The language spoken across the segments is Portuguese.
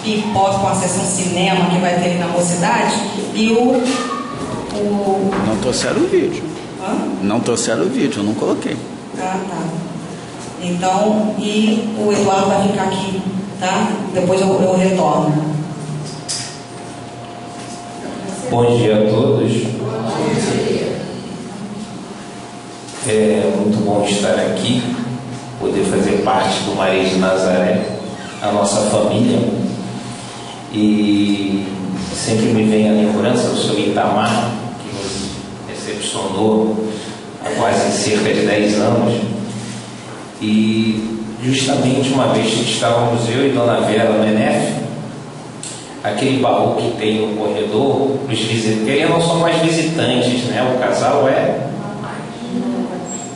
que possa com acesso a um cinema que vai ter aqui na Mocidade, e Não trouxeram o vídeo. Hã? Não trouxeram o vídeo, eu não coloquei. Ah, tá. Então, e o Eduardo vai ficar aqui, tá? Depois eu retorno. Bom dia a todos. É muito bom estar aqui, poder fazer parte do Maria de Nazaré, a nossa família. E sempre me vem a lembrança do seu Itamar, que nos recepcionou há quase cerca de 10 anos. E justamente uma vez que estávamos eu e Dona Vera no ENEF, aquele baú que tem no corredor, os visitantes não são mais visitantes, né? O casal é...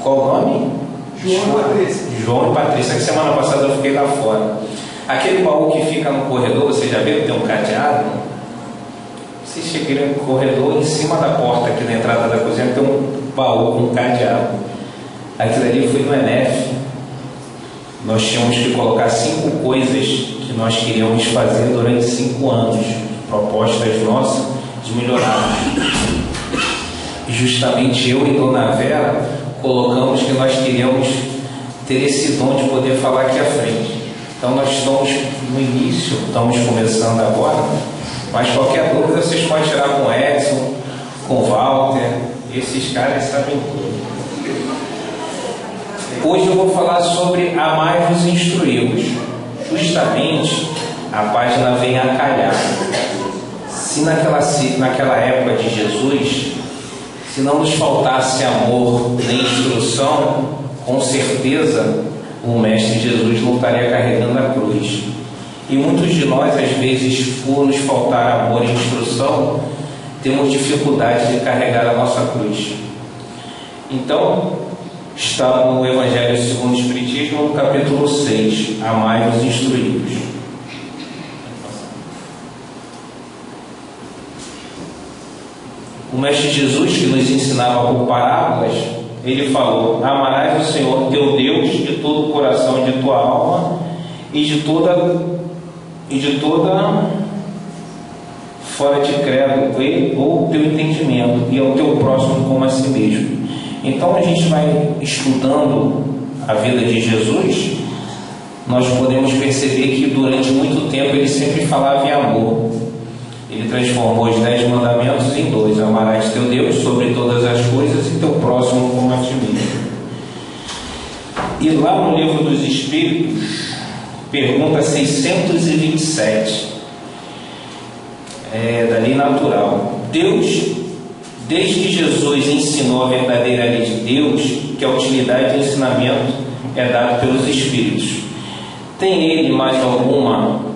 Qual o nome? João e Patrícia. João e Patrícia, que semana passada eu fiquei lá fora. Aquele baú que fica no corredor, você já viu que tem um cadeado? Você chega no corredor, em cima da porta aqui na entrada da cozinha tem um baú com um cadeado. Aquilo ali foi no ENEF. Nós tínhamos que colocar 5 coisas que nós queríamos fazer durante 5 anos, propostas nossas de melhorar. E justamente eu e Dona Vera colocamos que nós queríamos ter esse dom de poder falar aqui à frente. Então nós estamos no início, estamos começando agora, mas qualquer dúvida vocês podem tirar com o Edson, com o Walter, esses caras sabem tudo. Hoje eu vou falar sobre amai-vos e instruí-vos. Justamente a página vem a calhar. Se naquela época de Jesus, se não nos faltasse amor nem instrução, com certeza o Mestre Jesus não estaria carregando a cruz. E muitos de nós, às vezes, por nos faltar amor e instrução, temos dificuldade de carregar a nossa cruz. Então, está no Evangelho segundo o Espiritismo, no capítulo 6, amai-vos e instruí-vos. O Mestre Jesus, que nos ensinava por parábolas, ele falou: amarás o Senhor teu Deus de todo o coração e de tua alma e de toda fora de credo ou teu entendimento, e ao teu próximo como a si mesmo. Então a gente vai estudando a vida de Jesus, nós podemos perceber que durante muito tempo ele sempre falava em amor. Ele transformou os 10 mandamentos em 2: amarás teu Deus sobre todas as coisas e teu próximo como a ti mesmo. E lá no Livro dos Espíritos, pergunta 627, da lei natural: Deus, desde que Jesus ensinou a verdadeira lei de Deus, que a utilidade do ensinamento é dado pelos Espíritos, tem ele mais alguma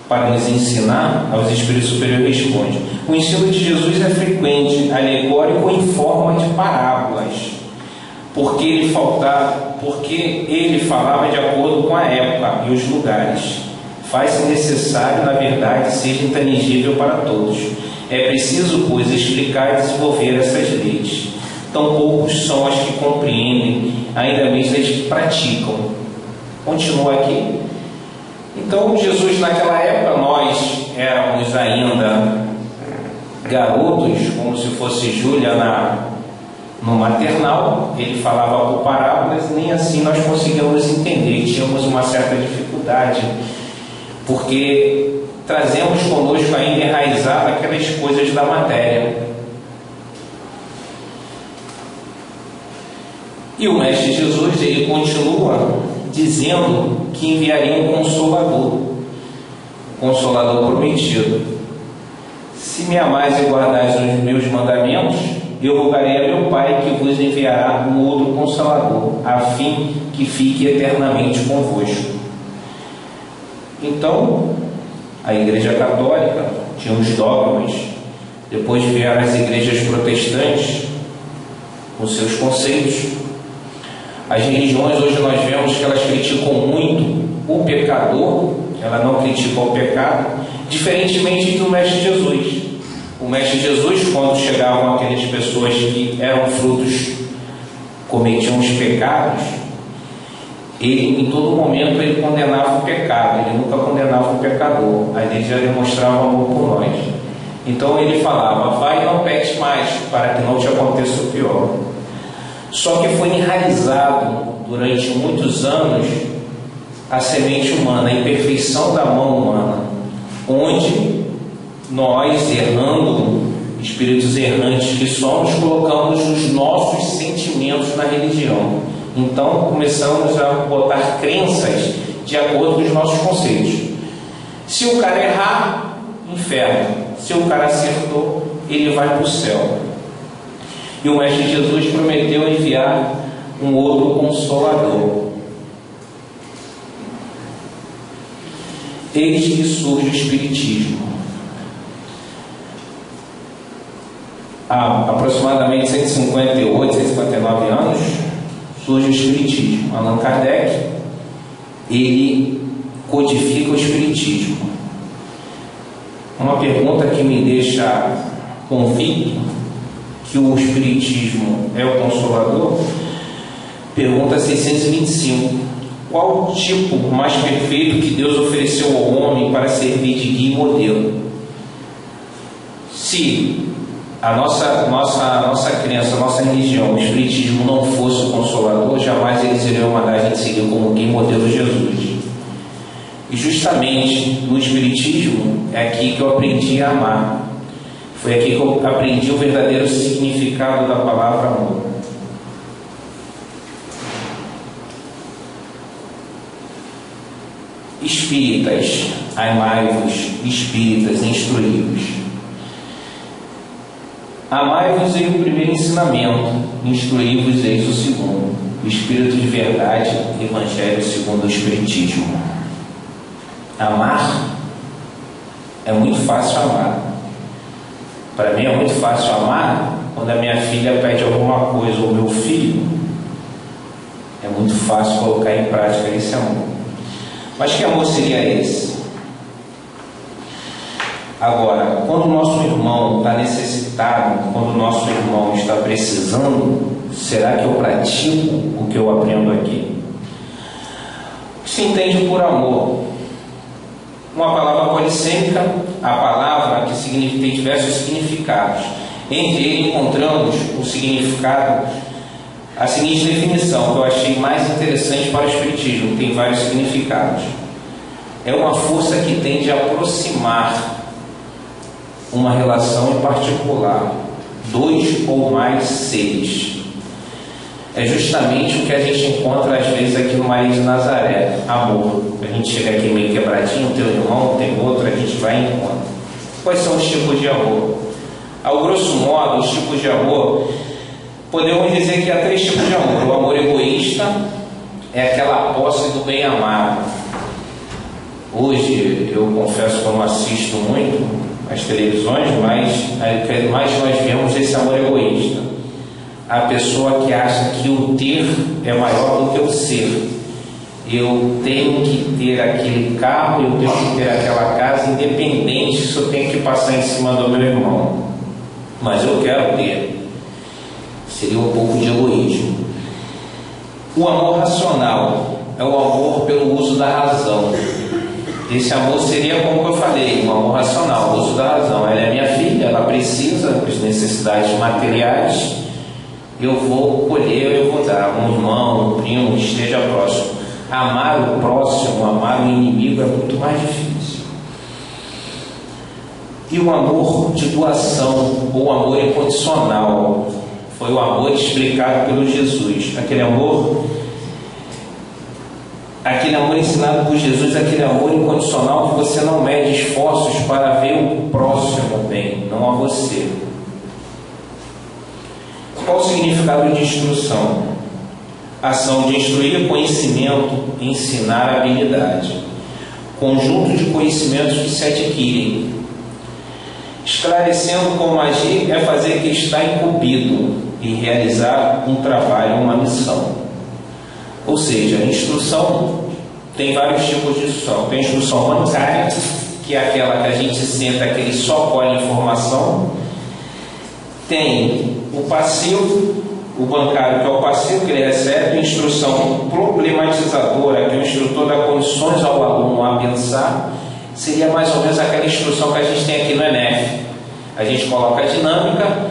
para nos ensinar? Aos Espíritos superiores responde: o ensino de Jesus é frequente, alegórico em forma de parábolas, porque ele falava de acordo com a época e os lugares. Faz-se necessário, na verdade, seja intangível para todos. É preciso, pois, explicar e desenvolver essas leis. Tão poucos são as que compreendem, ainda mesmo as que praticam. Continua aqui. Então, Jesus, naquela época, nós éramos ainda garotos, como se fosse Júlia no maternal. Ele falava por parábolas, nem assim nós conseguíamos entender. Tínhamos uma certa dificuldade, porque trazemos conosco ainda enraizado aquelas coisas da matéria. E o Mestre Jesus, ele continua dizendo que enviaria um Consolador, o Consolador prometido. Se me amais e guardais os meus mandamentos, eu rogarei a meu Pai que vos enviará um outro Consolador, a fim que fique eternamente convosco. Então, a Igreja Católica tinha os dogmas, depois vieram as igrejas protestantes com seus conceitos. As religiões hoje nós vemos que elas criticam muito o pecador, ela não critica o pecado, diferentemente do Mestre Jesus. O Mestre Jesus, quando chegavam aquelas pessoas que eram frutos, cometiam os pecados, ele em todo momento ele condenava o pecado, ele nunca condenava o pecador, aí ele já demonstrava amor por nós. Então ele falava: vai e não peques mais, para que não te aconteça o pior. Só que foi enraizado durante muitos anos a semente humana, a imperfeição da mão humana, onde nós, errando, espíritos errantes que somos, colocamos os nossos sentimentos na religião. Então começamos a botar crenças de acordo com os nossos conceitos. Se o cara errar, inferno. Se o cara acertou, ele vai para o céu. E o Mestre Jesus prometeu enviar um outro Consolador. Eis que surge o Espiritismo. Há aproximadamente 158, 159 anos, surge o Espiritismo. Allan Kardec, ele codifica o Espiritismo. Uma pergunta que me deixa convicto que o Espiritismo é o Consolador. Pergunta 625: qual o tipo mais perfeito que Deus ofereceu ao homem para servir de guia e modelo? Se a nossa crença, a nossa religião, o Espiritismo não fosse o Consolador, jamais eles iriam mandar a gente seguir como guia e modelo Jesus. E justamente no Espiritismo é aqui que eu aprendi a amar. Foi aqui que eu aprendi o verdadeiro significado da palavra amor. Espíritas, amai-vos, espíritas, instruí-vos. Amai-vos em o primeiro ensinamento, instruí-vos eis o segundo. O Espírito de verdade, Evangelho segundo o Espiritismo. Amar é muito fácil amar. Para mim é muito fácil amar quando a minha filha pede alguma coisa, ou meu filho. É muito fácil colocar em prática esse amor. Mas que amor seria esse? Agora, quando o nosso irmão está necessitado, quando o nosso irmão está precisando, será que eu pratico o que eu aprendo aqui? O que se entende por amor? Uma palavra polissêmica, a palavra que tem diversos significados. Entre eles encontramos o significado, a seguinte definição, que eu achei mais interessante para o Espiritismo, tem vários significados. É uma força que tende a aproximar uma relação em particular, dois ou mais seres. É justamente o que a gente encontra às vezes aqui no Maria de Nazaré, amor. A gente chega aqui meio quebradinho, tem um irmão, tem outro, a gente vai em encontro. Quais são os tipos de amor? Ao grosso modo, os tipos de amor, podemos dizer que há 3 tipos de amor. O amor egoísta é aquela posse do bem amado. Hoje, eu confesso que eu não assisto muito as televisões, mas o que mais nós vemos é esse amor egoísta. A pessoa que acha que o ter é maior do que o ser. Eu tenho que ter aquele carro, eu tenho que ter aquela casa, independente se eu tenho que passar em cima do meu irmão. Mas eu quero ter. Seria um pouco de egoísmo. O amor racional é o amor pelo uso da razão. Esse amor seria, como eu falei, um amor racional, o uso da razão. Ela é minha filha, ela precisa das necessidades materiais, eu vou colher, eu vou dar. Um irmão, um primo que esteja próximo. Amar o próximo, amar o inimigo é muito mais difícil. E o amor de doação, ou amor incondicional, foi o amor explicado pelo Jesus. Aquele amor ensinado por Jesus, aquele amor incondicional que você não mede esforços para ver o próximo bem, não a você. Qual o significado de instrução? Ação de instruir, conhecimento, ensinar habilidade. Conjunto de conhecimentos que se adquirem. Esclarecendo como agir é fazer que está incumbido e realizar um trabalho, uma missão. Ou seja, a instrução tem vários tipos de instrução. Tem a instrução bancária, que é aquela que a gente senta, que ele só colhe informação. Tem o passivo, o bancário, que é o passivo que ele recebe, instrução problematizadora, que o instrutor dá condições ao aluno a pensar, seria mais ou menos aquela instrução que a gente tem aqui no ENEF. A gente coloca a dinâmica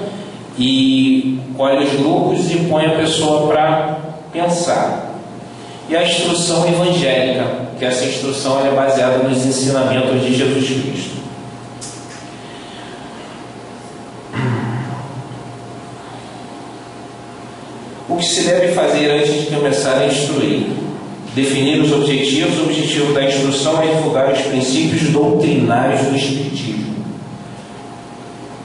e colhe os grupos e põe a pessoa para pensar. E a instrução evangélica, que essa instrução é baseada nos ensinamentos de Jesus Cristo. O que se deve fazer antes de começar a instruir? Definir os objetivos. O objetivo da instrução é divulgar os princípios doutrinários do Espiritismo,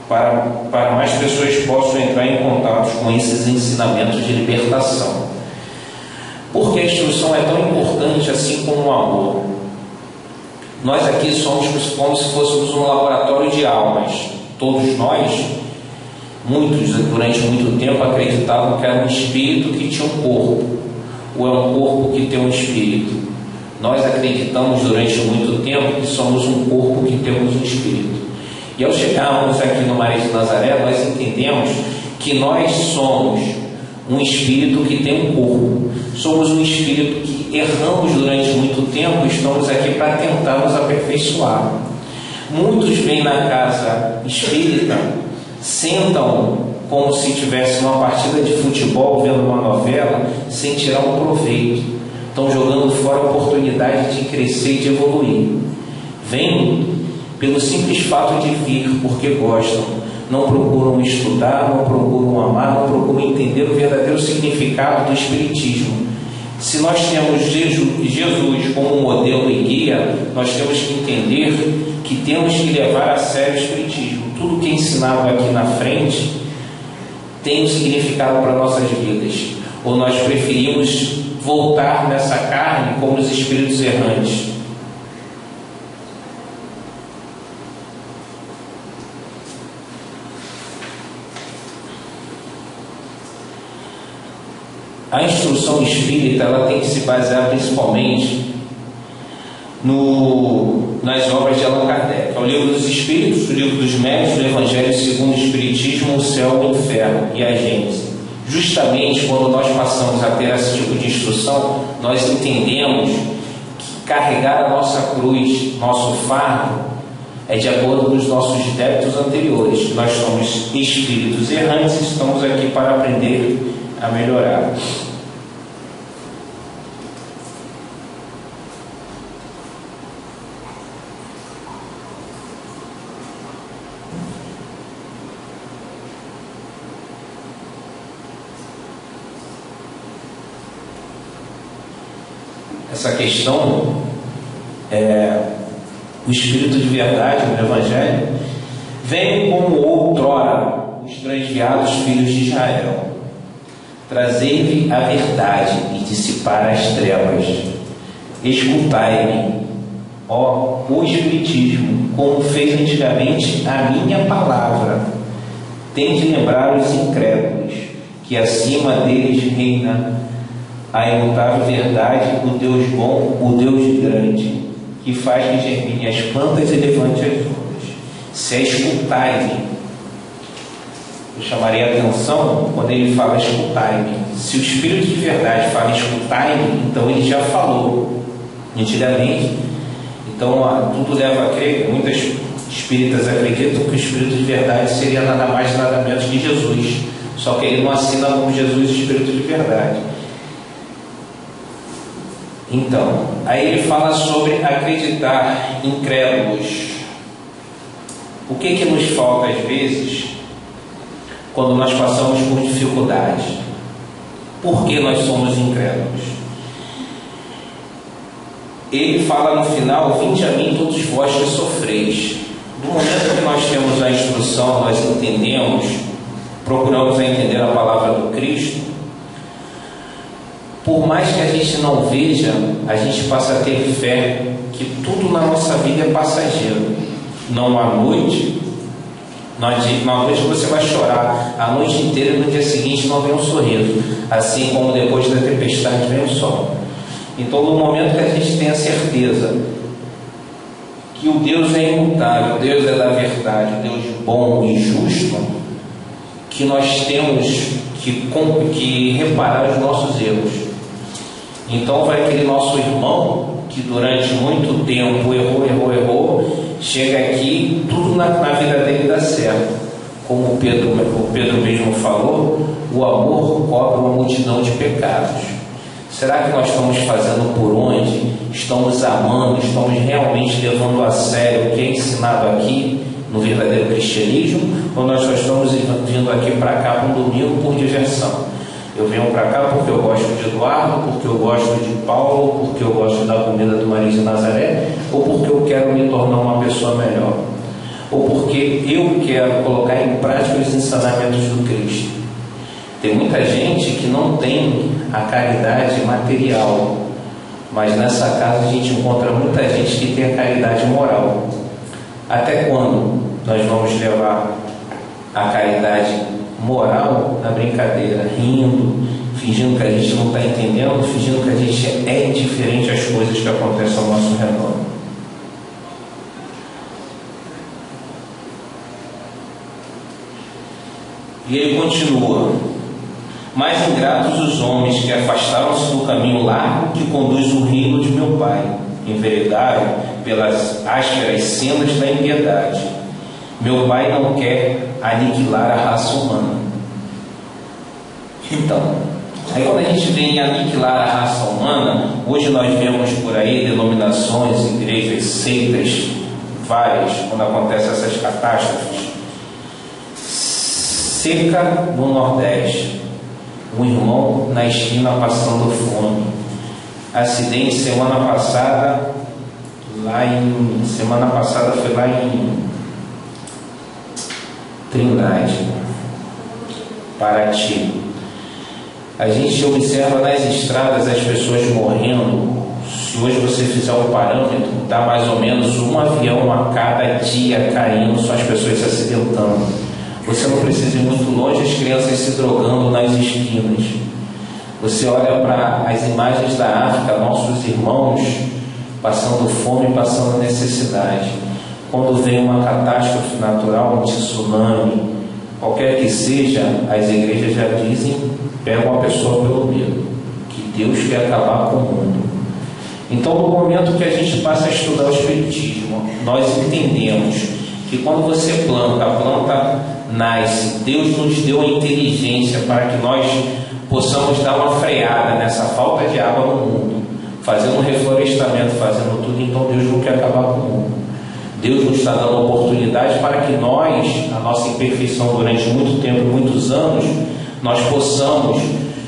para mais pessoas possam entrar em contato com esses ensinamentos de libertação. Por que a instrução é tão importante assim como o amor? Nós aqui somos como se fôssemos um laboratório de almas. Todos nós, muitos durante muito tempo acreditavam que era um espírito que tinha um corpo, ou é um corpo que tem um espírito. Nós acreditamos durante muito tempo que somos um corpo que temos um espírito. E ao chegarmos aqui no Maria de Nazaré, nós entendemos que nós somos um espírito que tem um corpo. Somos um espírito que erramos durante muito tempo e estamos aqui para tentar nos aperfeiçoar. Muitos vêm na casa espírita, sentam como se tivesse uma partida de futebol, vendo uma novela, sem tirar um proveito. Estão jogando fora a oportunidade de crescer e de evoluir. Vêm pelo simples fato de vir, porque gostam. Não procuram estudar, não procuram amar, não procuram entender o verdadeiro significado do Espiritismo. Se nós temos Jesus como modelo e guia, nós temos que entender que temos que levar a sério o Espiritismo. Tudo que é ensinado aqui na frente tem um significado para nossas vidas. Ou nós preferimos voltar nessa carne como os espíritos errantes. A instrução espírita ela tem que se basear principalmente nas obras de Allan Kardec. É o Livro dos Espíritos, o Livro dos Médiuns, o Evangelho segundo o Espiritismo, o Céu, o Inferno e a Gênese. Justamente quando nós passamos a ter esse tipo de instrução, nós entendemos que carregar a nossa cruz, nosso fardo, é de acordo com os nossos débitos anteriores. Nós somos espíritos errantes e estamos aqui para aprender a melhorar. Essa questão o Espírito de verdade no Evangelho vem como outrora os transviados filhos de Israel, trazer-lhe a verdade e dissipar as trevas. Escutai-me, ó, o Espiritismo, como fez antigamente a minha palavra. Tem de lembrar os incrédulos, que acima deles reina a imutável verdade, o Deus bom, o Deus grande, que faz que germine as plantas e levante as ondas. Se é escutai-me, eu chamaria a atenção quando ele fala escutai-me. Se o Espírito de verdade fala escutai-me, então ele já falou nitidamente. Então tudo leva a crer que muitas espíritas acreditam que o Espírito de verdade seria nada mais nada menos que Jesus, só que ele não assina como Jesus Espírito de verdade. Então, aí ele fala sobre acreditar incrédulos. O que nos falta às vezes quando nós passamos por dificuldades? Por que nós somos incrédulos? Ele fala no final: vinde a mim todos vós que sofreis. No momento que nós temos a instrução, nós entendemos, procuramos entender a palavra do Cristo, por mais que a gente não veja, a gente passa a ter fé que tudo na nossa vida é passageiro. Não há noite, na noite você vai chorar, a noite inteira e no dia seguinte não vem um sorriso, assim como depois da tempestade vem o sol. Então, no momento que a gente tem a certeza que o Deus é imutável, o Deus é da verdade, o Deus bom e justo, que nós temos que reparar os nossos erros. Então vai aquele nosso irmão que durante muito tempo errou, chega aqui, tudo na vida dele dá certo. Como o Pedro mesmo falou, o amor cobre uma multidão de pecados. Será que nós estamos fazendo por onde? Estamos amando, estamos realmente levando a sério o que é ensinado aqui no verdadeiro cristianismo? Ou nós só estamos vindo aqui para cá para um domingo por diversão? Eu venho para cá porque eu gosto de Eduardo, porque eu gosto de Paulo, porque eu gosto da comida do Maria de Nazaré, ou porque eu quero me tornar uma pessoa melhor, ou porque eu quero colocar em prática os ensinamentos do Cristo. Tem muita gente que não tem a caridade material, mas nessa casa a gente encontra muita gente que tem a caridade moral. Até quando nós vamos levar a caridade moral na brincadeira, rindo, fingindo que a gente não está entendendo, fingindo que a gente é indiferente às coisas que acontecem ao nosso redor? E ele continua: mais ingratos os homens que afastaram-se do caminho largo que conduz o reino de meu Pai, enveredaram pelas ásperas sendas da impiedade. Meu Pai não quer aniquilar a raça humana. Então, aí quando a gente vem em aniquilar a raça humana, hoje nós vemos por aí denominações, igrejas, seitas, várias, quando acontecem essas catástrofes. Seca no Nordeste, um irmão na esquina passando fome. Acidente semana passada foi lá em Trindade, Paraty. A gente observa nas estradas as pessoas morrendo. Se hoje você fizer um parâmetro, dá mais ou menos um avião a cada dia caindo, só as pessoas se acidentando. Você não precisa ir muito longe, as crianças se drogando nas esquinas. Você olha para as imagens da África, nossos irmãos passando fome, passando necessidade. Quando vem uma catástrofe natural, um tsunami, qualquer que seja, as igrejas já dizem: pegam a pessoa pelo medo, que Deus quer acabar com o mundo. Então, no momento que a gente passa a estudar o Espiritismo, nós entendemos que quando você planta, a planta nasce. Deus nos deu a inteligência para que nós possamos dar uma freada nessa falta de água no mundo, fazendo um reflorestamento, fazendo tudo. Então Deus não quer acabar com o mundo. Deus nos está dando a oportunidade para que nós, a nossa imperfeição durante muito tempo, muitos anos, nós possamos,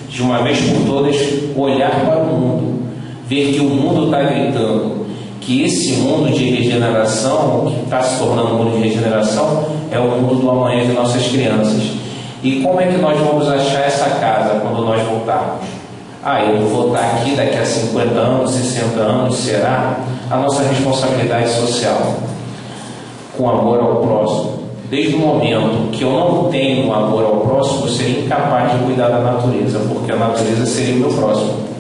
de uma vez por todas, olhar para o mundo, ver que o mundo está gritando, que esse mundo de regeneração, que está se tornando um mundo de regeneração, é o mundo do amanhã de nossas crianças. E como é que nós vamos achar essa casa quando nós voltarmos? Eu vou estar aqui daqui a 50 anos, 60 anos, será? A nossa responsabilidade social, com amor ao próximo. Desde o momento que eu não tenho amor ao próximo, eu seria incapaz de cuidar da natureza, porque a natureza seria o meu próximo.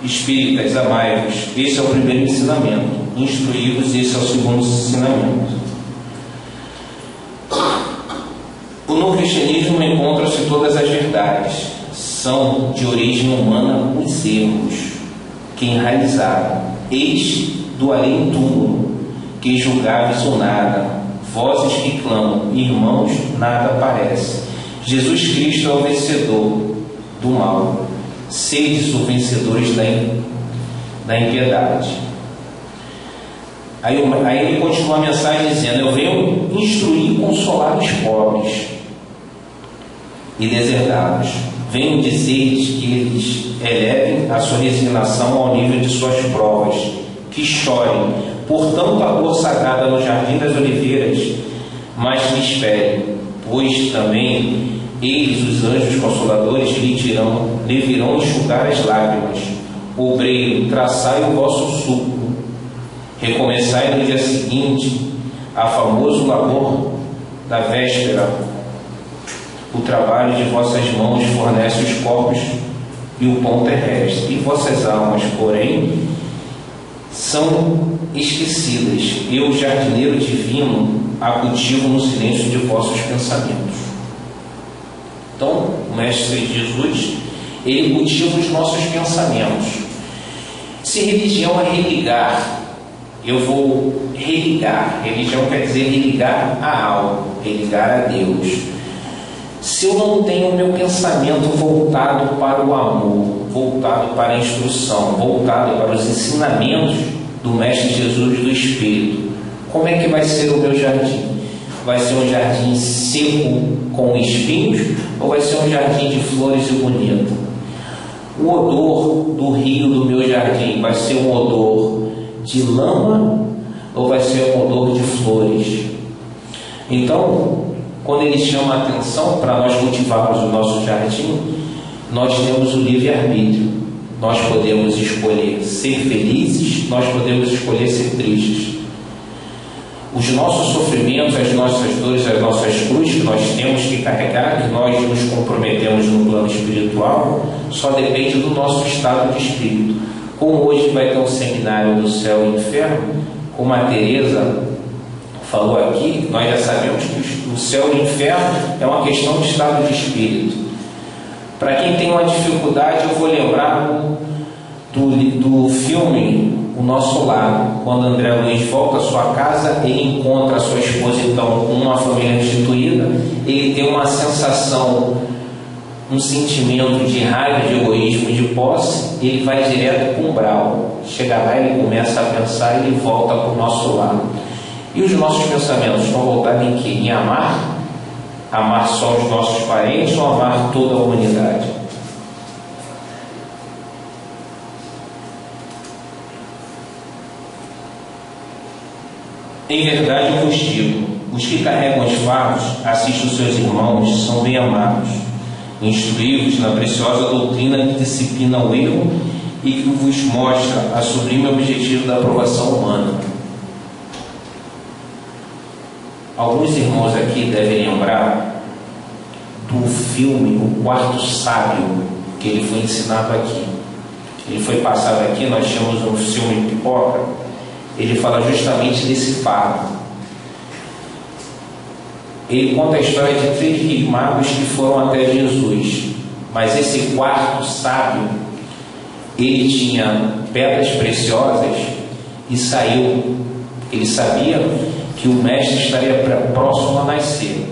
Espíritas, amai-vos. Esse é o primeiro ensinamento. Instruí-vos, esse é o segundo ensinamento. No cristianismo encontram-se todas as verdades. São de origem humana os erros que enraizaram. Eis do além-túmulo, que julgáveis ou nada. Vozes que clamam: irmãos, nada parece. Jesus Cristo é o vencedor do mal. Seis os vencedores da impiedade. Aí ele continua a mensagem dizendo: eu venho instruir e consolar os pobres e deserdados. Venho dizer-lhes que eles elevem a sua resignação ao nível de suas provas, que chorem por tanta dor sagrada no jardim das oliveiras, mas que esperem, pois também eles, os anjos consoladores, lhe virão enxugar as lágrimas. Obreiro, traçai o vosso sulco, recomeçai no dia seguinte a famoso labor da véspera. O trabalho de vossas mãos fornece os corpos e o pão terrestre, e vossas almas, porém, são esquecidas. Eu, jardineiro divino, a cultivo no silêncio de vossos pensamentos. Então, o Mestre Jesus, ele cultiva os nossos pensamentos. Se religião é religar, eu vou religar. Religião quer dizer religar a algo, religar a Deus. Se eu não tenho o meu pensamento voltado para o amor, voltado para a instrução, voltado para os ensinamentos do Mestre Jesus do Espírito, como é que vai ser o meu jardim? Vai ser um jardim seco com espinhos ou vai ser um jardim de flores e bonito? O odor do rio do meu jardim vai ser um odor de lama ou vai ser um odor de flores? Então, quando ele chama a atenção para nós cultivarmos o nosso jardim, nós temos o livre-arbítrio. Nós podemos escolher ser felizes, nós podemos escolher ser tristes. Os nossos sofrimentos, as nossas dores, as nossas cruzes que nós temos que carregar, que nós nos comprometemos no plano espiritual, só depende do nosso estado de espírito. Como hoje vai ter um seminário do céu e inferno, como a Teresa falou aqui, nós já sabemos que o céu e o inferno é uma questão de estado de espírito. Para quem tem uma dificuldade, eu vou lembrar do filme O Nosso Lar, quando André Luiz volta à sua casa, ele encontra a sua esposa, então, com uma família instituída, ele tem uma sensação, um sentimento de raiva, de egoísmo, de posse, ele vai direto para o umbral. Chega lá, ele começa a pensar e ele volta para o nosso lar. E os nossos pensamentos estão voltados em quê? Em amar? Amar só os nossos parentes ou amar toda a humanidade? Em verdade eu vos digo, os que carregam os fardos, assistem os seus irmãos, são bem amados, instruí-vos na preciosa doutrina que disciplina o erro e que vos mostra a sublime objetivo da aprovação humana. Alguns irmãos aqui devem lembrar do filme O Quarto Sábio, que ele foi ensinado aqui. Ele foi passado aqui, nós chamamos um filme Pipoca. Ele fala justamente desse fardo. Ele conta a história de 3 reis magos que foram até Jesus. Mas esse quarto sábio, ele tinha pedras preciosas e saiu. Ele sabia que o mestre estaria próximo a nascer.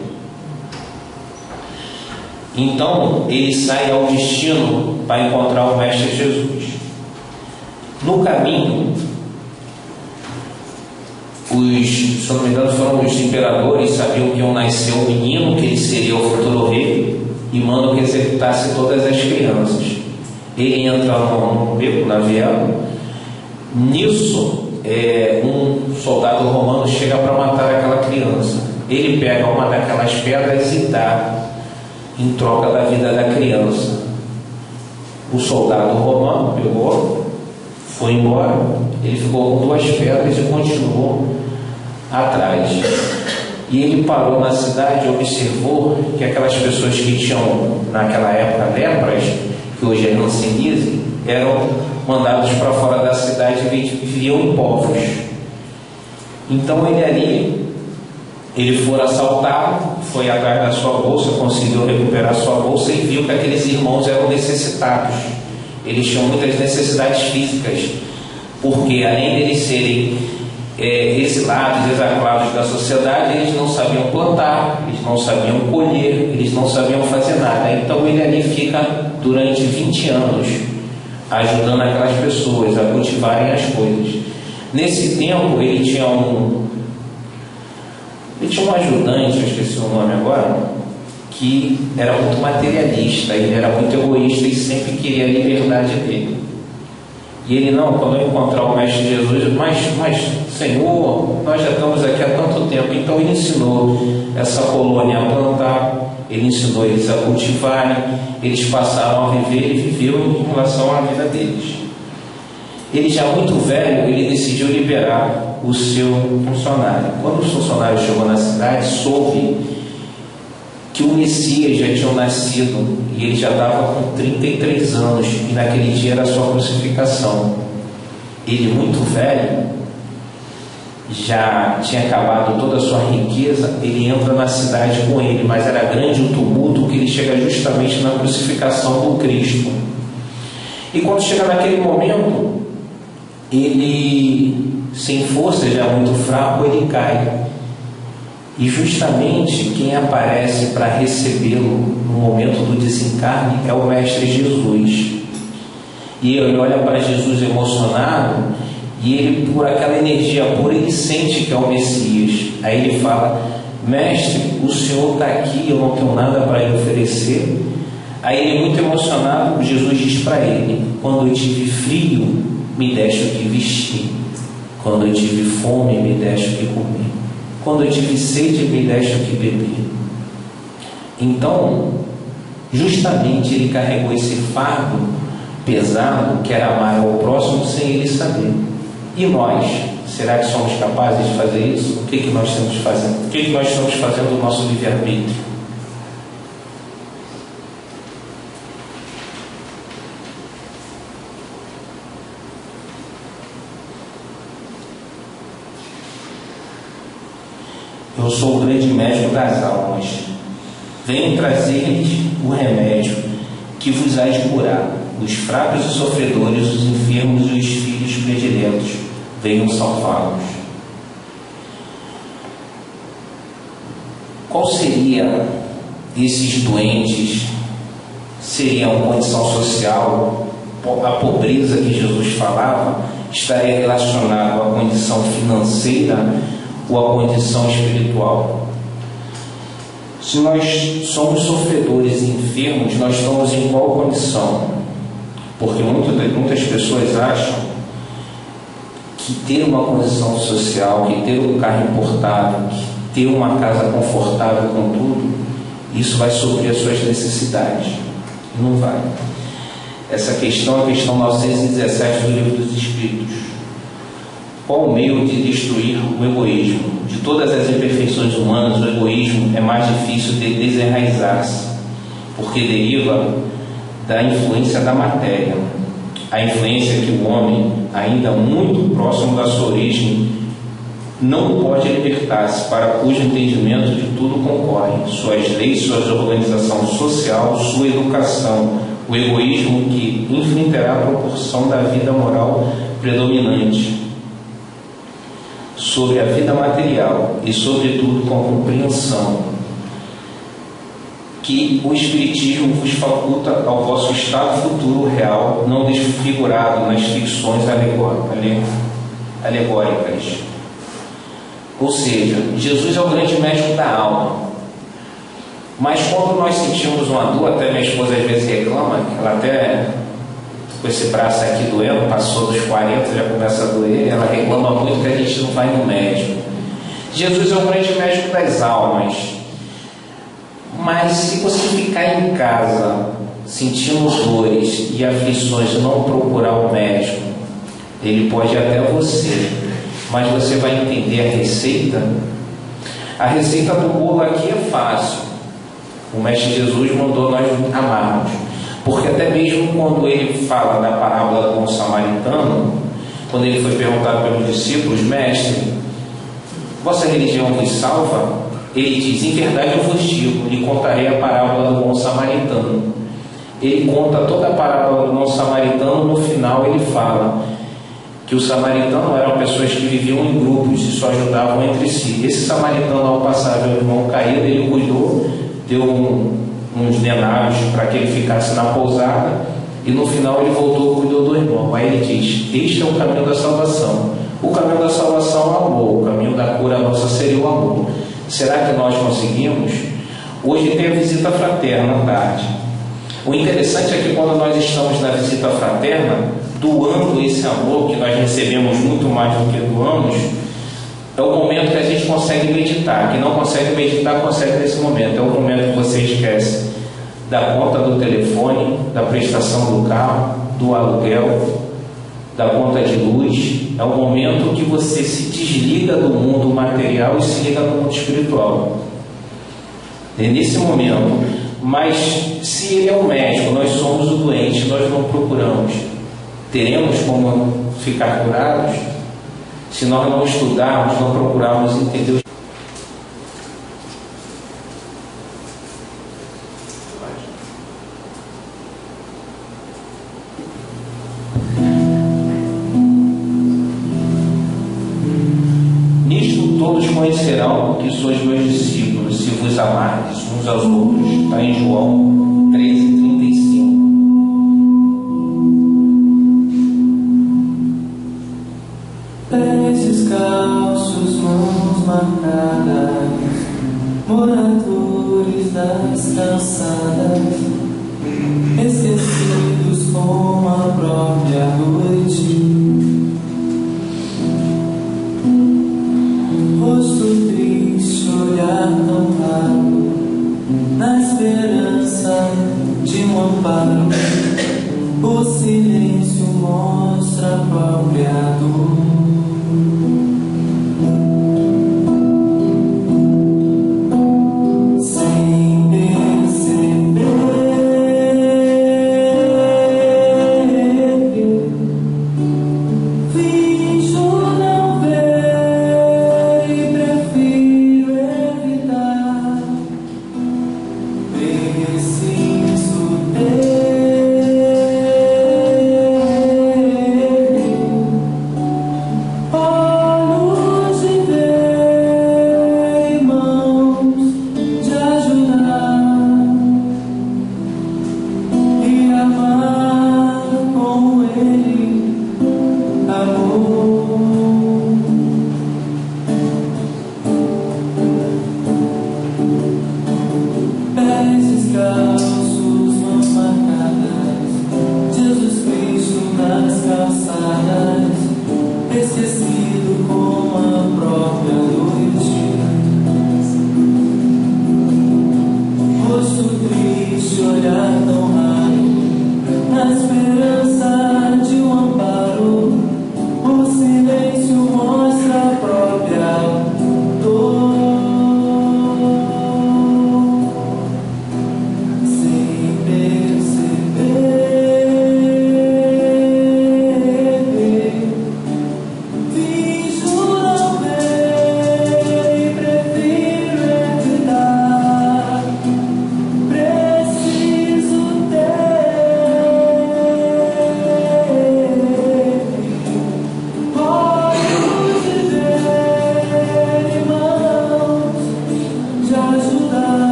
Então ele sai ao destino para encontrar o mestre Jesus. No caminho, se não me engano, foram os imperadores, sabiam que iam nascer um menino, que ele seria o futuro rei, e mandam que executasse todas as crianças. Ele entra no beco, na viela. Nisso, um soldado romano chega para matar aquela criança. Ele pega uma daquelas pedras e dá em troca da vida da criança. O soldado romano pegou, foi embora. Ele ficou com 2 pedras e continuou atrás. E ele parou na cidade e observou que aquelas pessoas que tinham naquela época lepras, que hoje é hanseníase, eram mandados para fora da cidade e viviam em povos. Então ele foi assaltado, foi atrás da sua bolsa, conseguiu recuperar sua bolsa e viu que aqueles irmãos eram necessitados. Eles tinham muitas necessidades físicas, porque além de eles serem exilados, desanclados da sociedade, eles não sabiam plantar, eles não sabiam colher, eles não sabiam fazer nada. Então ele ali fica durante 20 anos ajudando aquelas pessoas a cultivarem as coisas. Nesse tempo ele tinha um ajudante, eu esqueci o nome agora, que era muito materialista, ele era muito egoísta e sempre queria a liberdade dele. E ele, não, quando eu encontrar o Mestre Jesus, mas Senhor, nós já estamos aqui há tanto tempo. Então ele ensinou essa colônia a plantar, ele ensinou eles a cultivarem, eles passaram a viver, ele viveu em relação à vida deles. Ele já muito velho, ele decidiu liberar o seu funcionário. Quando o funcionário chegou na cidade, soube que o Messias já tinha nascido e ele já estava com 33 anos e naquele dia era a sua crucificação. ele muito velho, já tinha acabado toda a sua riqueza, ele entra na cidade com ele, mas era grande o tumulto que ele chega justamente na crucificação do Cristo. E quando chega naquele momento, ele, sem força, já muito fraco, ele cai. E justamente quem aparece para recebê-lo no momento do desencarne é o Mestre Jesus. E ele olha para Jesus emocionado, e ele, por aquela energia pura, ele sente que é o Messias. Aí ele fala: Mestre, o Senhor está aqui, eu não tenho nada para lhe oferecer. Aí ele, muito emocionado, Jesus diz para ele: quando eu tive frio, me deste o que vestir. Quando eu tive fome, me deste o que comer. Quando eu tive sede, me deste o que beber. Então, justamente ele carregou esse fardo pesado, que era amar ao próximo sem ele saber. E nós, será que somos capazes de fazer isso? O que nós estamos fazendo? O que nós estamos fazendo do nosso livre-arbítrio? Eu sou o grande médico das almas. Venho trazer-lhes o remédio que vos há de curar, os fracos e sofredores, os enfermos e os filhos prediletos. Venham salvá-los. Qual seria esses doentes? Seria uma condição social? A pobreza que Jesus falava estaria relacionada à condição financeira ou à condição espiritual? Se nós somos sofredores e enfermos, nós estamos em qual condição? Porque muitas pessoas acham que ter uma condição social, que ter um carro importado, que ter uma casa confortável com tudo, isso vai suprir as suas necessidades. Não vai. Essa questão é a questão 917 do Livro dos Espíritos. Qual o meio de destruir o egoísmo? De todas as imperfeições humanas, o egoísmo é mais difícil de desenraizar-se, porque deriva da influência da matéria. A influência que o homem, ainda muito próximo da sua origem, não pode libertar-se, para cujo entendimento de tudo concorre: suas leis, sua organização social, sua educação, o egoísmo que influenciará a proporção da vida moral predominante sobre a vida material e, sobretudo, com a compreensão que o Espiritismo vos faculta ao vosso estado futuro real, não desfigurado nas ficções alegóricas. Ou seja, Jesus é o grande médico da alma. Mas quando nós sentimos uma dor, até minha esposa às vezes reclama, ela até com esse braço aqui doendo, passou dos 40, já começa a doer, ela reclama muito que a gente não vai no médico. Jesus é o grande médico das almas. Mas se você ficar em casa sentindo dores e aflições e não procurar o médico, ele pode ir até você, mas você vai entender a receita. A receita do bolo aqui é fácil. O Mestre Jesus mandou nós amarmos, porque até mesmo quando ele fala da parábola do bom samaritano, quando ele foi perguntado pelos discípulos: Mestre, vossa religião vos salva? Ele diz: em verdade eu vos digo, lhe contarei a parábola do bom samaritano. Ele conta toda a parábola do bom samaritano. No final ele fala que os samaritanos eram pessoas que viviam em grupos e só ajudavam entre si. Esse samaritano, ao passar ver o irmão caído, ele cuidou, deu uns denários para que ele ficasse na pousada, e no final ele voltou e cuidou do irmão. Aí ele diz: este é o caminho da salvação. O caminho da salvação é o amor, o caminho da cura nossa seria o amor. Será que nós conseguimos? Hoje tem a visita fraterna à tarde. O interessante é que quando nós estamos na visita fraterna, doando esse amor que nós recebemos muito mais do que doamos, é o momento que a gente consegue meditar. Quem não consegue meditar, consegue nesse momento. É o momento que você esquece da conta do telefone, da prestação do carro, do aluguel, da conta de luz. É o momento que você se desliga do mundo material e se liga no mundo espiritual. É nesse momento. Mas se ele é o médico, nós somos o doente, nós não procuramos. teremos como ficar curados se nós não estudarmos, não procurarmos entender os todos conhecerão que sois meus discípulos, se vos amardes uns aos outros. Está em João 13:35. Pés descalços, mãos marcadas, moradores das calçadas, esquecidos como a própria noite. Rosto triste, olhar tão raro, na esperança de um amparo. O silêncio mostra a própria dor.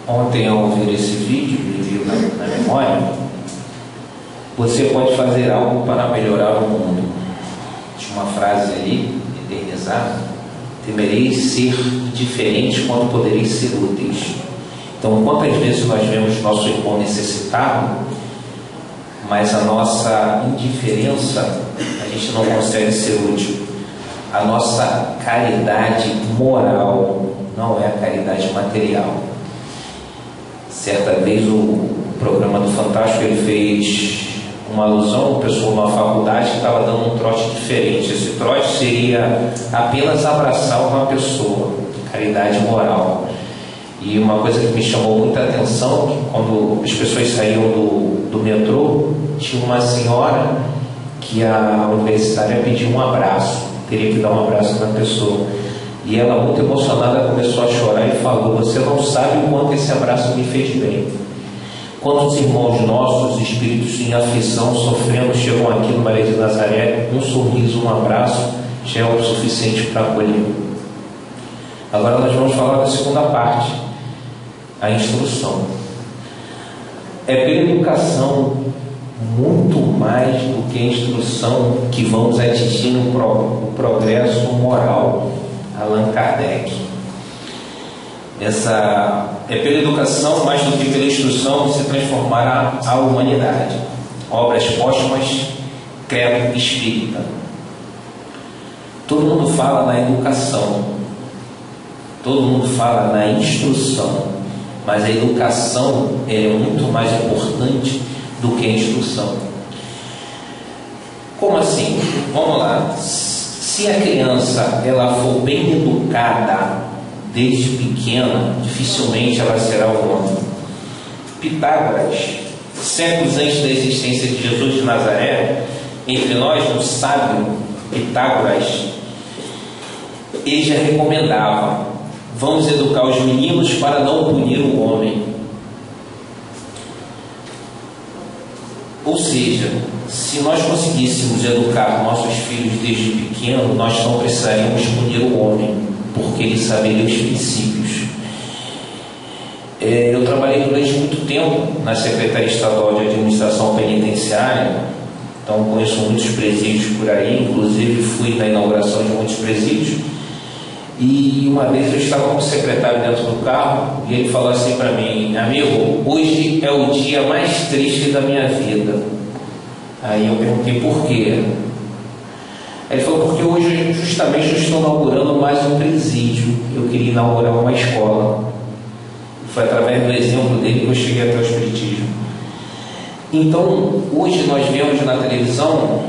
Ontem, ao ouvir esse vídeo, me veio na memória: você pode fazer algo para melhorar o mundo. Tinha uma frase ali, eternizada: temereis ser diferentes quando podereis ser úteis. Então, quantas vezes nós vemos nosso irmão necessitado, mas a nossa indiferença, a gente não consegue ser útil. A nossa caridade moral não é a caridade material. Certa vez o programa do Fantástico, ele fez uma alusão, uma pessoa numa faculdade que estava dando um trote diferente. Esse trote seria apenas abraçar uma pessoa, caridade moral. E uma coisa que me chamou muita atenção, que quando as pessoas saíam do metrô, tinha uma senhora que a universitária pediu um abraço, teria que dar um abraço na pessoa. E ela, muito emocionada, começou a chorar e falou: você não sabe o quanto esse abraço me fez bem. Quantos irmãos nossos, espíritos em aflição, sofrendo, chegam aqui no Maria de Nazaré, um sorriso, um abraço, já é o suficiente para acolher. Agora nós vamos falar da segunda parte, a instrução. É pela educação, muito mais do que a instrução, que vamos atingir o progresso moral. Allan Kardec. Essa É pela educação, mais do que pela instrução, que se transformará a humanidade. Obras póstumas, credo espírita. Todo mundo fala na educação, todo mundo fala na instrução, mas a educação é muito mais importante do que a instrução. Como assim? Vamos lá. Se a criança ela for bem educada desde pequena, dificilmente ela será um homem. Pitágoras, séculos antes da existência de Jesus de Nazaré, entre nós, um sábio, Pitágoras, ele já recomendava: vamos educar os meninos para não punir o homem. Ou seja, se nós conseguíssemos educar nossos filhos desde pequeno, nós não precisaríamos punir o homem, porque ele saberia os princípios. Eu trabalhei durante muito tempo na Secretaria Estadual de Administração Penitenciária, então conheço muitos presídios por aí, inclusive fui na inauguração de muitos presídios. E uma vez eu estava com o secretário dentro do carro e ele falou assim para mim: amigo, hoje é o dia mais triste da minha vida. Aí eu perguntei por quê. Ele falou: porque hoje justamente eu estou inaugurando mais um presídio, eu queria inaugurar uma escola. Foi através do exemplo dele que eu cheguei até o espiritismo. Então hoje nós vemos na televisão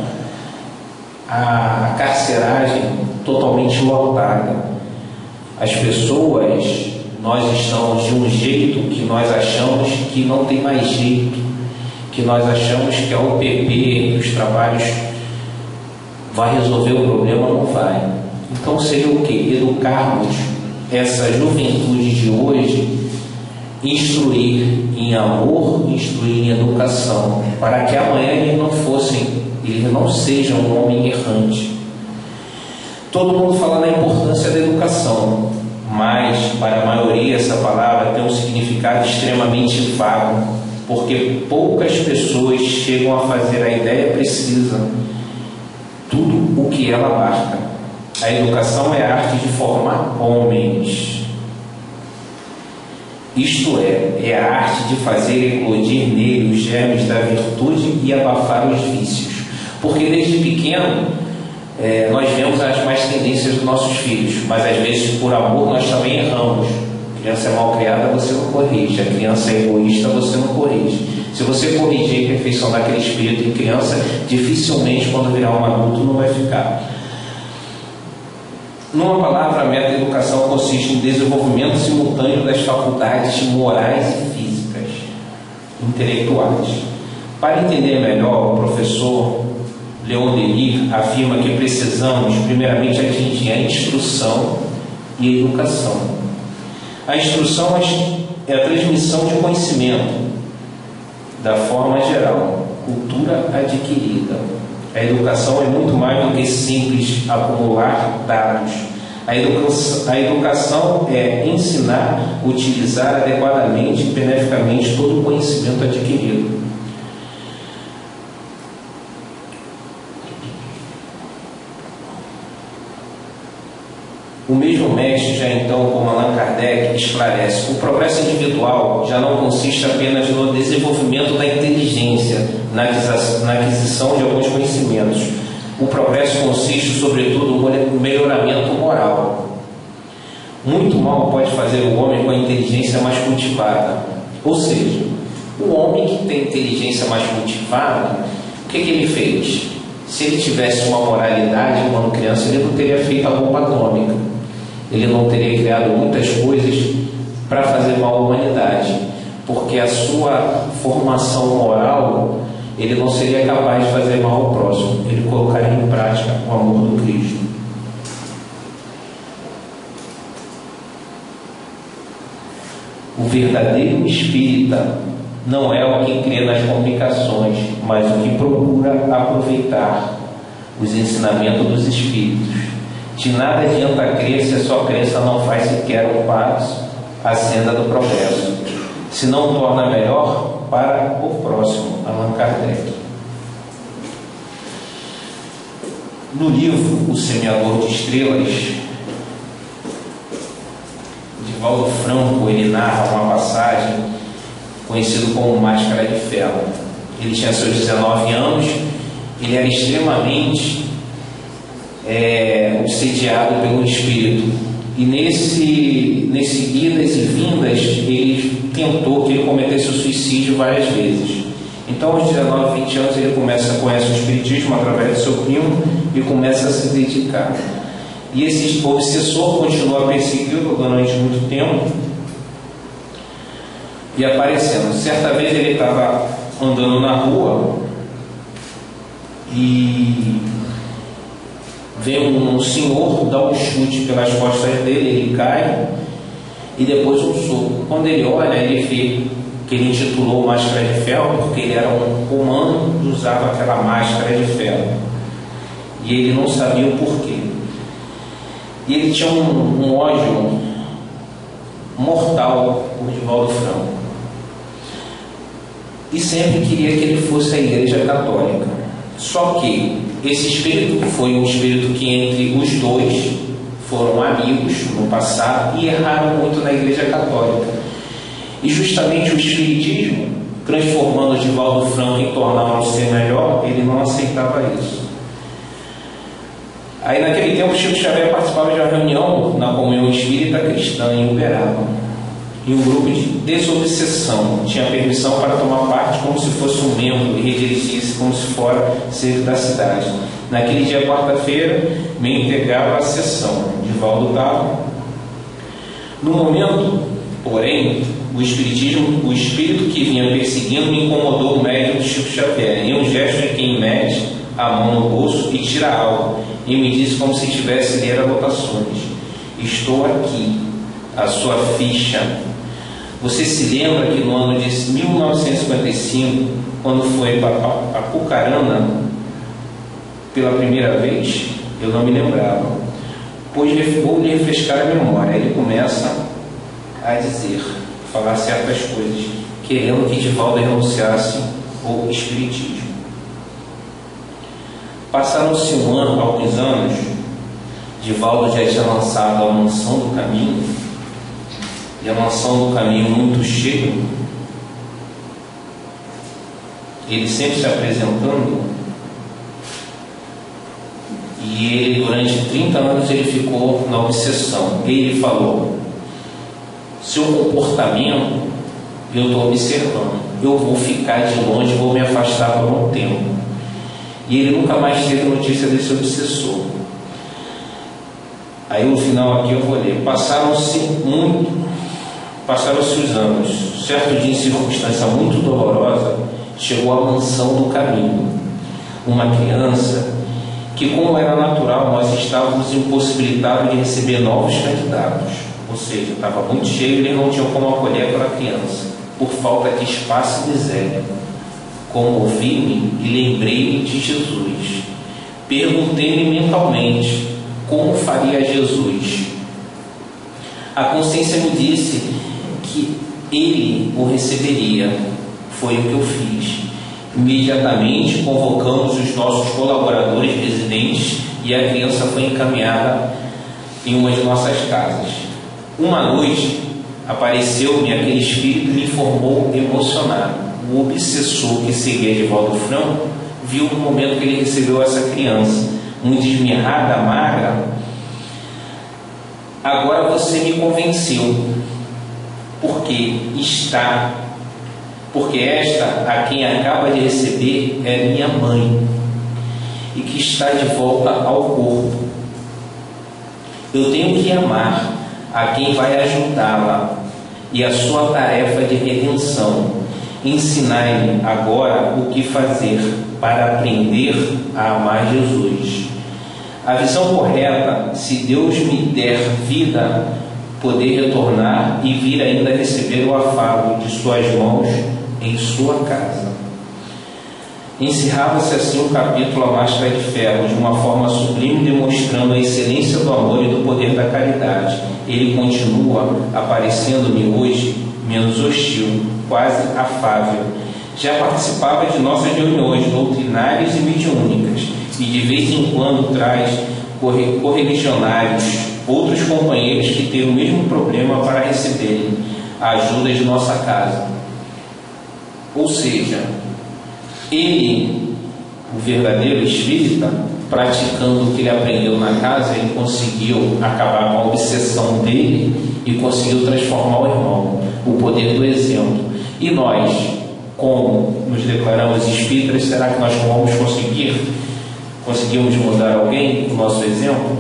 a carceragem totalmente lotada. As pessoas, nós estamos de um jeito que nós achamos que não tem mais jeito, que nós achamos que a UPP, os trabalhos, vai resolver o problema, não vai. Então seria o que? Educarmos essa juventude de hoje, instruir em amor, instruir em educação, para que amanhã eles não sejam um homem errante. Todo mundo fala na importância da educação, mas para a maioria essa palavra tem um significado extremamente vago, porque poucas pessoas chegam a fazer a ideia precisa, tudo o que ela abarca. A educação é a arte de formar homens. Isto é a arte de fazer eclodir nele os germes da virtude e abafar os vícios. Porque desde pequeno nós vemos as más tendências dos nossos filhos, mas às vezes por amor nós também erramos. A criança é mal criada, você não corrige. A criança é egoísta, você não corrige. Se você corrigir e perfeicionar aquele espírito em criança, dificilmente quando virar um adulto não vai ficar. Numa palavra, a meta da educação consiste em desenvolvimento simultâneo das faculdades morais e físicas, intelectuais. Para entender melhor, o professor Leon Denis afirma que precisamos primeiramente atingir a instrução e a educação. A instrução é a transmissão de conhecimento da forma geral, cultura adquirida. A educação é muito mais do que simples acumular dados. A educação é ensinar, utilizar adequadamente e beneficamente todo o conhecimento adquirido. O mesmo mestre, já então, como Allan Kardec, esclarece: o progresso individual já não consiste apenas no desenvolvimento da inteligência, na aquisição de alguns conhecimentos. O progresso consiste, sobretudo, no melhoramento moral. Muito mal pode fazer o homem com a inteligência mais cultivada. Ou seja, o homem que tem inteligência mais cultivada, o que ele fez? Se ele tivesse uma moralidade quando criança, ele não teria feito a bomba atômica. Ele não teria criado muitas coisas para fazer mal à humanidade, porque a sua formação moral, ele não seria capaz de fazer mal ao próximo, ele colocaria em prática o amor do Cristo. O verdadeiro espírita não é o que crê nas complicações, mas o que procura aproveitar os ensinamentos dos espíritos. De nada adianta crer se a sua crença não faz sequer um passo à senda do progresso, se não torna melhor para o próximo. Allan Kardec. No livro O Semeador de Estrelas, de Divaldo Franco, ele narra uma passagem conhecido como Máscara de Ferro. Ele tinha seus 19 anos, ele era extremamente obsediado pelo espírito, e nesse idas e vindas ele tentou que ele cometesse o suicídio várias vezes. Então aos 19, 20 anos ele conhece o espiritismo através do seu primo e começa a se dedicar, e esse obsessor continua a persegui-lo durante muito tempo e aparecendo. Certa vez ele estava andando na rua e vem um senhor, dá um chute pelas costas dele, ele cai, e depois um soco. Quando ele olha, ele vê que ele intitulou Máscara de Ferro porque ele era um comando que usava aquela máscara de ferro, e ele não sabia o porquê. E ele tinha um ódio mortal por Divaldo Franco, e sempre queria que ele fosse à Igreja Católica. Só que esse espírito foi um espírito que entre os dois foram amigos no passado e erraram muito na Igreja Católica. E justamente o espiritismo, transformando Divaldo Franco em tornar um ser melhor, ele não aceitava isso. Aí naquele tempo Chico Xavier participava de uma reunião na Comunhão Espírita Cristã em Uberaba, e um grupo de desobsessão tinha permissão para tomar parte como se fosse um membro e redirigisse como se fosse da cidade. Naquele dia, quarta-feira, me integrava a sessão. Divaldo estava. No momento, porém, o espírito que vinha perseguindo me incomodou o médium do Chico Xavier, em um gesto de quem mete a mão no bolso e tira algo, e me disse como se tivesse ler anotações: estou aqui, a sua ficha. Você se lembra que no ano de 1955, quando foi para Apucarana pela primeira vez? Eu não me lembrava, pois vou lhe refrescar a memória. Ele começa a falar certas coisas, querendo que Divaldo renunciasse ao espiritismo. Passaram-se alguns anos, Divaldo já tinha lançado a Mansão do Caminho, e a Mansão do Caminho muito cheia, ele sempre se apresentando, e ele durante 30 anos ele ficou na obsessão. Ele falou: seu comportamento eu estou observando, eu vou ficar de longe, vou me afastar por um tempo. E ele nunca mais teve notícia desse obsessor. Aí no final aqui eu vou ler: passaram-se os anos. Certo dia, em circunstância muito dolorosa, chegou à Mansão do Caminho uma criança que, como era natural, nós estávamos impossibilitados de receber novos candidatos. Ou seja, estava muito cheio e eles não tinham como acolher aquela criança, por falta de espaço e miséria. Comovi-me e lembrei-me de Jesus. Perguntei-me mentalmente como faria Jesus. A consciência me disse que ele o receberia. Foi o que eu fiz. Imediatamente convocamos os nossos colaboradores residentes e a criança foi encaminhada em uma de nossas casas. Uma noite apareceu-me aquele espírito e me informou emocionado. O obsessor que seguia Divaldo Franco viu no momento que ele recebeu essa criança, muito esmirrada, magra. Agora você me convenceu, porque esta a quem acaba de receber é minha mãe, e que está de volta ao corpo. Eu tenho que amar a quem vai ajudá-la e a sua tarefa de redenção. Ensinai-me agora o que fazer para aprender a amar Jesus. A visão correta, se Deus me der vida, poder retornar e vir ainda receber o afago de suas mãos em sua casa. Encerrava-se assim o capítulo A Máscara de Ferro, de uma forma sublime, demonstrando a excelência do amor e do poder da caridade. Ele continua aparecendo-me hoje menos hostil, quase afável. Já participava de nossas reuniões doutrinárias e mediúnicas, e de vez em quando traz correligionários outros companheiros que têm o mesmo problema para receberem a ajuda de nossa casa. Ou seja, ele, o verdadeiro espírita, praticando o que ele aprendeu na casa, ele conseguiu acabar com a obsessão dele e conseguiu transformar o irmão, o poder do exemplo. E nós, como nos declaramos espíritas, será que nós vamos conseguimos mudar alguém com o nosso exemplo?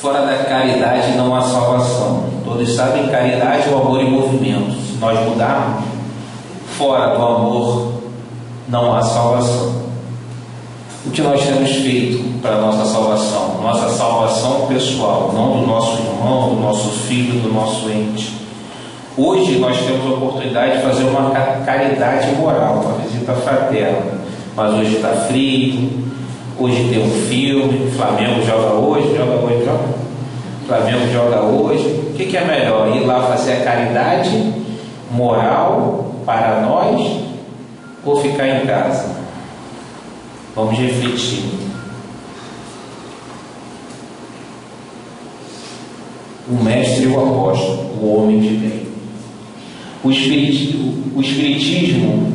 Fora da caridade não há salvação. Todos sabem, caridade é o amor em movimento. Se nós mudarmos, fora do amor não há salvação. O que nós temos feito para a nossa salvação? Nossa salvação pessoal, não do nosso irmão, do nosso filho, do nosso ente. Hoje nós temos a oportunidade de fazer uma caridade moral, uma visita fraterna. Mas hoje está frio, hoje tem um filme, Flamengo joga hoje. Flamengo joga hoje. O que é melhor? Ir lá fazer a caridade moral para nós ou ficar em casa? Vamos refletir. O mestre e o apóstolo, o homem de bem. O Espiritismo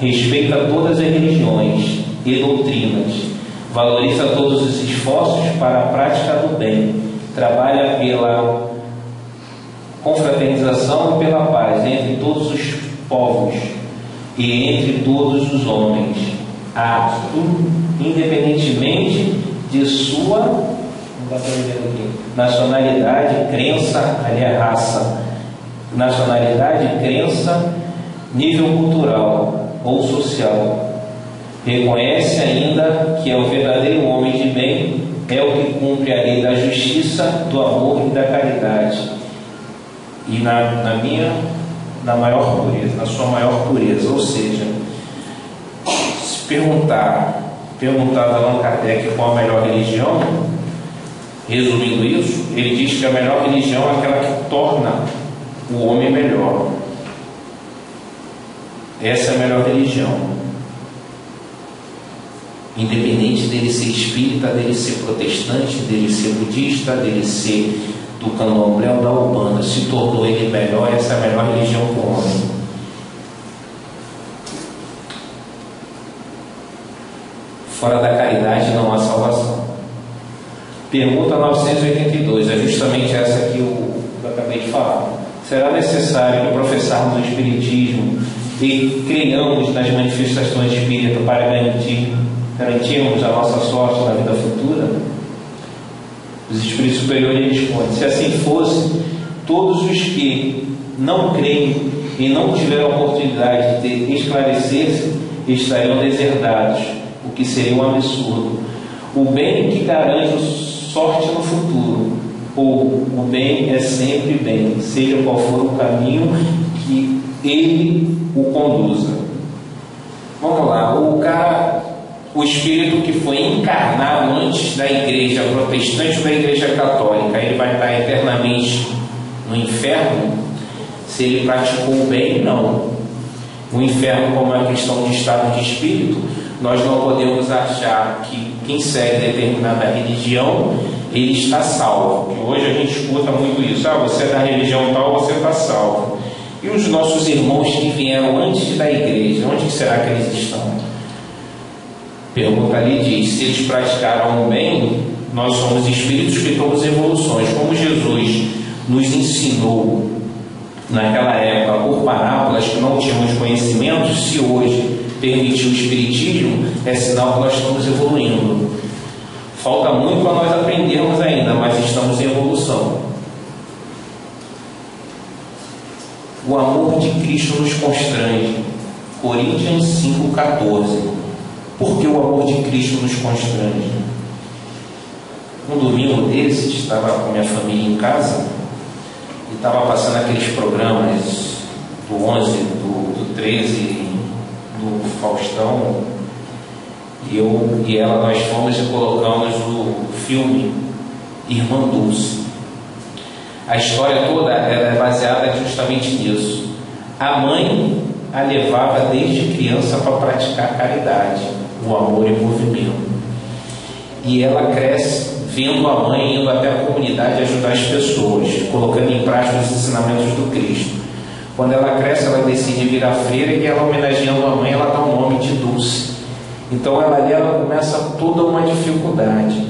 respeita todas as religiões e doutrinas, valoriza todos os esforços para a prática do bem, trabalha pela confraternização e pela paz entre todos os povos e entre todos os homens, independentemente de sua nacionalidade, crença, raça, nacionalidade, crença, nível cultural ou social. Reconhece ainda que é o verdadeiro homem de bem, é o que cumpre a lei da justiça, do amor e da caridade. E na maior pureza, na sua maior pureza. Ou seja, se perguntado a Allan Kardec qual a melhor religião, resumindo isso, ele diz que a melhor religião é aquela que torna o homem melhor. Essa é a melhor religião. Independente dele ser espírita, dele ser protestante, dele ser budista, dele ser do candomblé ou da umbanda, se tornou ele melhor. Essa é a melhor religião para o homem. Fora da caridade não há salvação. Pergunta 982, é justamente essa que eu acabei de falar. Será necessário que professarmos o Espiritismo e creiamos nas manifestações espíritas para garantirmos a nossa sorte na vida futura? Os Espíritos Superiores respondem: se assim fosse, todos os que não creem e não tiveram a oportunidade de esclarecer-se estariam deserdados, o que seria um absurdo. O bem que garante sorte no futuro, ou o bem é sempre bem, seja qual for o caminho que ele o conduza. Vamos lá, o espírito que foi encarnado antes da igreja protestante ou da igreja católica, ele vai estar eternamente no inferno? Se ele praticou o bem, não. O inferno, como é uma questão de estado de espírito, nós não podemos achar que quem segue determinada religião, ele está salvo. Porque hoje a gente escuta muito isso: você é da religião tal, você está salvo. E os nossos irmãos que vieram antes da igreja, onde será que eles estão? Pergunta ali diz: se eles praticaram o bem, nós somos espíritos que tomamos evoluções. Como Jesus nos ensinou naquela época por parábolas que não tínhamos conhecimento, se hoje permitiu o Espiritismo, é sinal que nós estamos evoluindo. Falta muito para nós aprendermos ainda, mas estamos em evolução. O amor de Cristo nos constrange. Coríntios 5,14. Por que o amor de Cristo nos constrange? Um domingo desses, estava com minha família em casa e estava passando aqueles programas do 11, do 13, do Faustão, e eu e ela, nós fomos e colocamos o filme Irmã Dulce. A história toda ela é baseada justamente nisso. A mãe a levava desde criança para praticar caridade. o amor em movimento. E ela cresce vendo a mãe indo até a comunidade ajudar as pessoas, colocando em prática os ensinamentos do Cristo. Quando ela cresce, ela decide virar freira, e ela, homenageando a mãe, ela dá o nome de Dulce. Então ela começa toda uma dificuldade.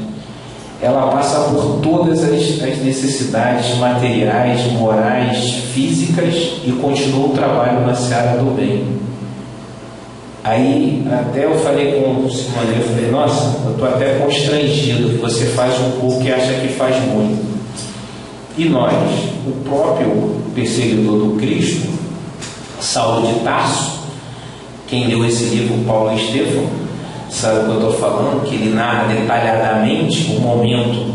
Ela passa por todas as necessidades materiais, morais, físicas, e continua o trabalho na seara do bem. Aí até eu falei com o Simone, eu falei, nossa, eu estou até constrangido que você faz um pouco e acha que faz muito. E nós, o próprio perseguidor do Cristo, Saulo de Tarso, quem leu esse livro, Paulo Estevão, sabe o que eu estou falando, que ele narra detalhadamente o momento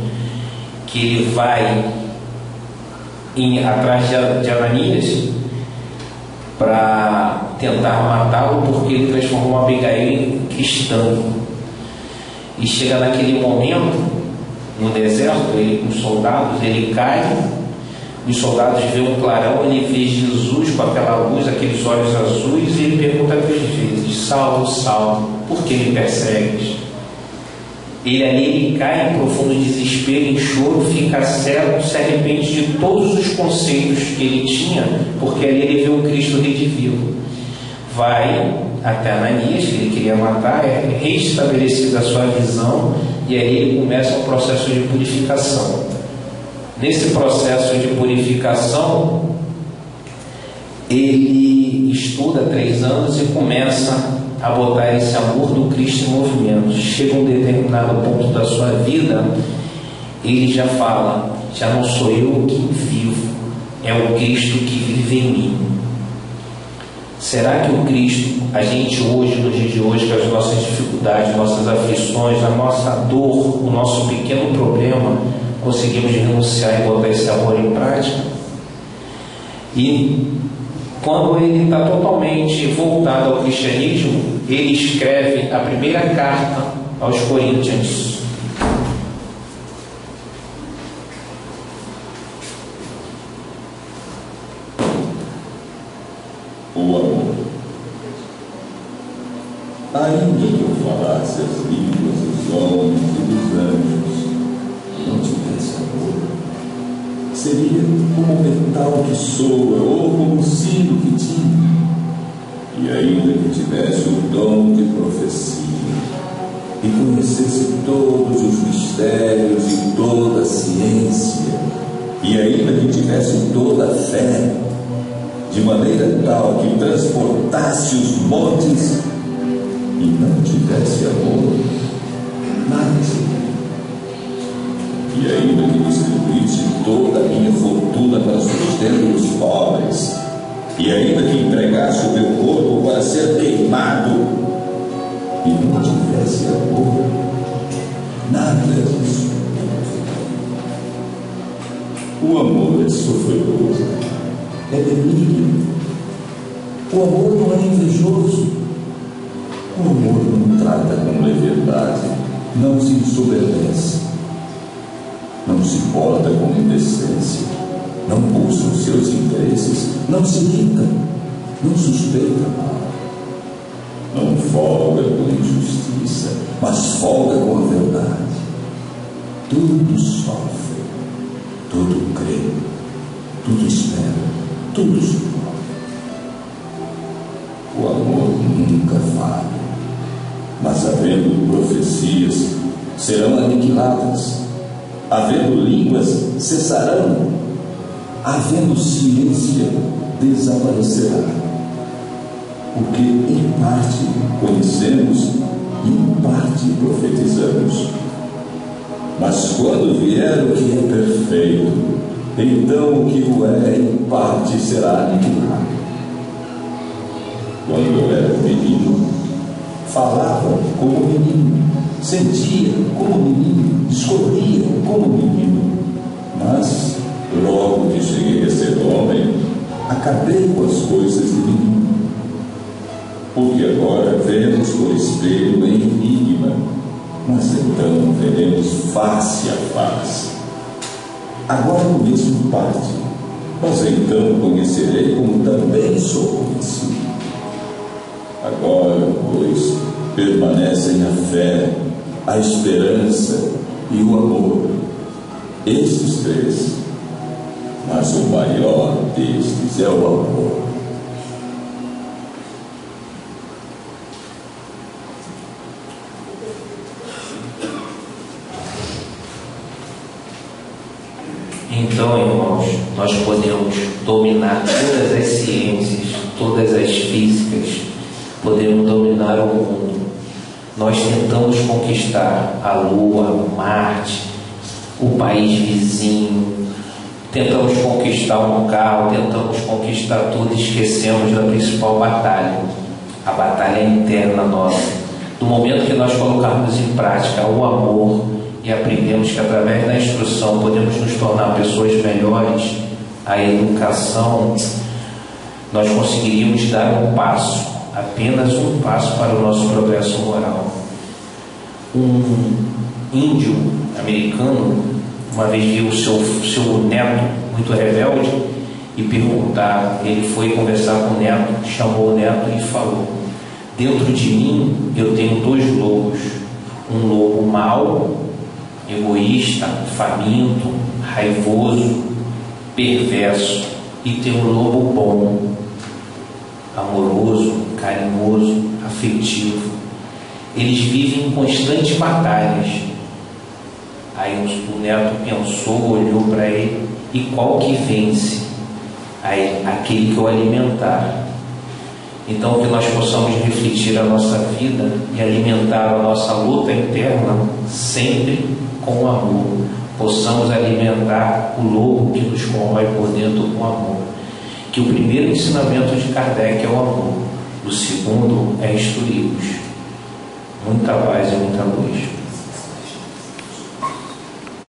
que ele vai atrás de Ananias para tentar matá-lo, porque ele transformou Abigail em cristã. E chega naquele momento, no deserto, ele com os soldados, ele cai, os soldados veem um clarão, ele vê Jesus com aquela luz, aqueles olhos azuis, e ele pergunta 3 vezes: Saulo, Saulo, por que me persegues? Ele cai em profundo desespero, em choro, fica cego, se arrepende de todos os conceitos que ele tinha, porque ali ele vê o Cristo redivivo. Vai até Ananias, que ele queria matar, é restabelecida a sua visão, e aí ele começa um processo de purificação. Nesse processo de purificação, ele estuda 3 anos e começa a botar esse amor do Cristo em movimento. Chega um determinado ponto da sua vida, ele já fala: já não sou eu quem vivo, é o Cristo que vive em mim. Será que o Cristo, a gente hoje, no dia de hoje, com as nossas dificuldades, nossas aflições, a nossa dor, o nosso pequeno problema, conseguimos renunciar e botar esse amor em prática? E quando ele está totalmente voltado ao cristianismo, ele escreve a primeira carta aos Coríntios. O amor. Ainda que eu falasse as línguas dos homens e dos anjos, não tivesse amor, seria como o metal que soa ou como o sino que tine. E ainda que tivesse o dom de profecia e conhecesse todos os mistérios e toda a ciência, e ainda que tivesse toda a fé, de maneira tal que transportasse os montes, e não tivesse amor, nada seria. E ainda que distribuísse toda a minha fortuna para o sustento dos pobres, e ainda que entregasse o meu corpo para ser queimado, e não tivesse amor, nada disso. O amor é sofredor, é benigno. O amor não é invejoso. O amor não trata com leviandade, não se ensoberbece, não se porta com indecência, não busca os seus interesses, não se irrita, não suspeita mal, não folga com injustiça, mas folga com a verdade. Tudo sofre, tudo crê, tudo espera, tudo suporta. O amor nunca falha, mas havendo profecias, serão aniquiladas, havendo línguas, cessarão, havendo ciência, desaparecerá. Porque em parte conhecemos e em parte profetizamos. Mas quando vier o que é perfeito, então o que o é em parte será aniquilado. Quando eu era menino, falava como menino, sentia como menino, discorria como menino. Mas, logo que cheguei a ser homem, acabei com as coisas de menino. Porque agora vemos por espelho em enigma, mas então veremos face a face. Agora conheço parte, mas então conhecerei como também sou conhecido. Agora, pois, permanecem a fé, a esperança e o amor. Estes três. Mas o maior destes é o amor. Então, irmãos, nós podemos dominar todas as ciências, todas as físicas, podemos dominar o mundo. Nós tentamos conquistar a Lua, Marte, o país vizinho, tentamos conquistar um carro, tentamos conquistar tudo e esquecemos da principal batalha, a batalha interna nossa. No momento que nós colocarmos em prática o amor e aprendemos que através da instrução podemos nos tornar pessoas melhores, a educação, nós conseguiríamos dar um passo, apenas um passo para o nosso progresso moral. Um índio americano uma vez viu o seu neto muito rebelde e perguntar, ele foi conversar com o neto, chamou o neto e falou: dentro de mim eu tenho dois lobos, um lobo mau, egoísta, faminto, raivoso, perverso, e tem um lobo bom, amoroso, carinhoso, afetivo. Eles vivem em constantes batalhas. Aí o neto pensou, olhou para ele: e qual que vence? Aí, aquele que eu alimentar. Então, que nós possamos refletir a nossa vida e alimentar a nossa luta interna sempre com amor. Possamos alimentar o lobo que nos corrói por dentro com amor. Que o primeiro ensinamento de Kardec é o amor. O segundo é instruí-los. Muita paz e muita luz.